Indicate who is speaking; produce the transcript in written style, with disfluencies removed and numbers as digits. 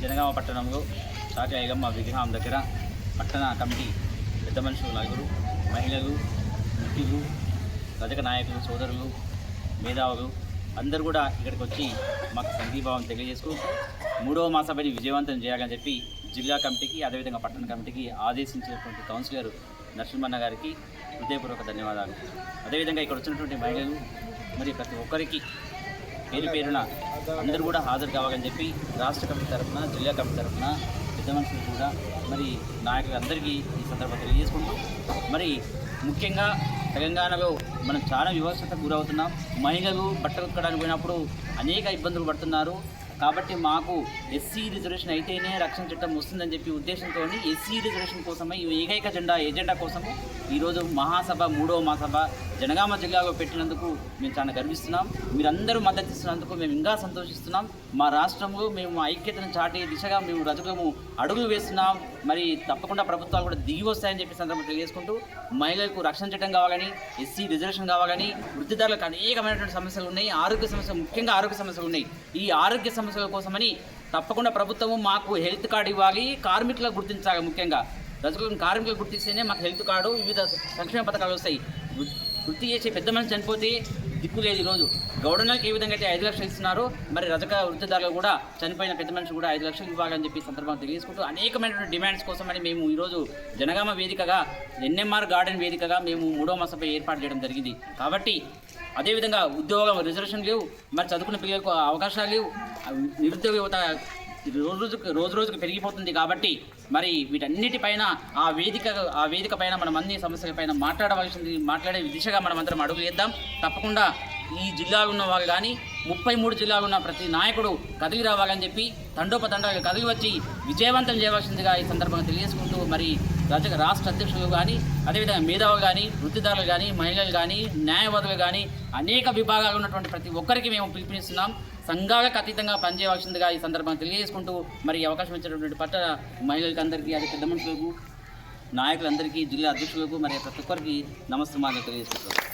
Speaker 1: జనగామ పట్టణంలో సాటి ఐగమ్మ విగ్రహం దగ్గర పట్టణ కమిటీ పెద్ద మనుషులు నలుగురు, మహిళలు, ముఖ్యులు, రజక నాయకులు, సోదరులు, మేధావులు అందరూ కూడా ఇక్కడికి వచ్చి మాకు సంఘీభావం తెలియజేసుకుంటూ 3వ మహాసభని విజయవంతం చేయాలని చెప్పి జిల్లా కమిటీకి అదేవిధంగా పట్టణ కమిటీకి ఆదేశించినటువంటి కౌన్సిలర్ నరసింహన్న గారికి హృదయపూర్వక ధన్యవాదాలు. అదేవిధంగా ఇక్కడ వచ్చినటువంటి మహిళలు మరి ప్రతి ఒక్కరికి పేరు పేరున అందరూ కూడా హాజరు కావాలని చెప్పి రాష్ట్ర కమిటీ తరఫున, జిల్లా కమిటీ తరఫున పెద్ద మనుషులు కూడా మరి నాయకులందరికీ ఈ సందర్భంగా తెలియజేసుకుంటూ మరి ముఖ్యంగా తెలంగాణలో మనం చాలా వివక్షతకు గురవుతున్నాం. మహిళలు బట్టలు ఉతకడానికి పోయినప్పుడు అనేక ఇబ్బందులు పడుతున్నారు. కాబట్టి మాకు ఎస్సీ రిజర్వేషన్ అయితేనే రక్షణ చట్టం వస్తుందని చెప్పి ఉద్దేశంతో ఎస్సీ రిజర్వేషన్ కోసమే ఈ ఏకైక ఎజెండా కోసము ఈరోజు మహాసభ 3వ మహాసభ జనగామ జిల్లాలో పెట్టినందుకు మేము చాలా గర్విస్తున్నాం. మీరందరూ మద్దతు ఇస్తున్నందుకు మేము ఇంకా సంతోషిస్తున్నాం. మా రాష్ట్రంలో మేము ఐక్యతను చాటే దిశగా మేము రజకులము అడుగులు వేస్తున్నాం. మరి తప్పకుండా ప్రభుత్వాలు కూడా దిగి వస్తాయని చెప్పి సందర్భంగా తెలియజేసుకుంటూ మహిళలకు రక్షణ చట్టం కావాలని, ఎస్సీ రిజర్వేషన్ కావాలని, వృత్తిదారులకు అనేకమైనటువంటి సమస్యలు ఉన్నాయి. ఆరోగ్య సమస్యలు, ముఖ్యంగా ఆరోగ్య సమస్యలు ఉన్నాయి. ఈ ఆరోగ్య సమస్యల కోసమని తప్పకుండా ప్రభుత్వము మాకు హెల్త్ కార్డు ఇవ్వాలి, కార్మికులకు గుర్తించాలి. ముఖ్యంగా రజకులను కార్మికులకు గుర్తిస్తేనే మాకు హెల్త్ కార్డు, వివిధ సంక్షేమ పథకాలు వస్తాయి. వృత్తి చేసే పెద్ద మనిషి చనిపోతే దిక్కు లేదు. ఈరోజు గౌడనలకు ఏ విధంగా అయితే 5 లక్షలు ఇస్తున్నారో మరి రజక వృత్తిదారులు కూడా చనిపోయిన పెద్ద మనిషి కూడా 5 లక్షలు ఇవ్వాలని చెప్పి సందర్భంగా తెలియజేసుకుంటూ అనేకమైనటువంటి డిమాండ్స్ కోసమని మేము ఈరోజు జనగామ వేదికగా, ఎన్ఎంఆర్ గార్డెన్ వేదికగా మేము 3వ మహాసభ ఏర్పాటు చేయడం జరిగింది. కాబట్టి అదేవిధంగా ఉద్యోగం రిజర్వేషన్ లేవు, మరి చదువుకున్న పిల్లలకు అవకాశాలు లేవు, నిరుద్యోగ యువత రోజు రోజుకు పెరిగిపోతుంది. కాబట్టి మరి వీటన్నిటిపైన ఆ వేదిక పైన మనం అన్ని సమస్యలపైన మాట్లాడే దిశగా మనం అందరం అడుగు వేద్దాం. తప్పకుండా ఈ జిల్లాలో ఉన్న వాళ్ళు కానీ 33 జిల్లాలో ఉన్న ప్రతి నాయకుడు కదిలి రావాలని చెప్పి తండోపతండాలు కదిలి వచ్చి విజయవంతం చేయవలసిందిగా ఈ సందర్భంగా తెలియజేసుకుంటూ మరి రాష్ట్ర అధ్యక్షులు కానీ, అదేవిధంగా మేధావులు కానీ, వృత్తిదారులు కానీ, మహిళలు కానీ, న్యాయవాదులు కానీ అనేక విభాగాలు ఉన్నటువంటి ప్రతి ఒక్కరికి మేము పిలుపునిస్తున్నాం. సంఘాలకు అతీతంగా పనిచేయవలసిందిగా ఈ సందర్భంగా తెలియజేసుకుంటూ మరి అవకాశం ఇచ్చినటువంటి పట్టణ మహిళలకు అందరికీ, అది పెద్ద మనుషులకు, నాయకులందరికీ, జిల్లా అధ్యక్షులకు మరి ప్రతి ఒక్కరికి నమస్కారాలు తెలియజేసుకుంటాం.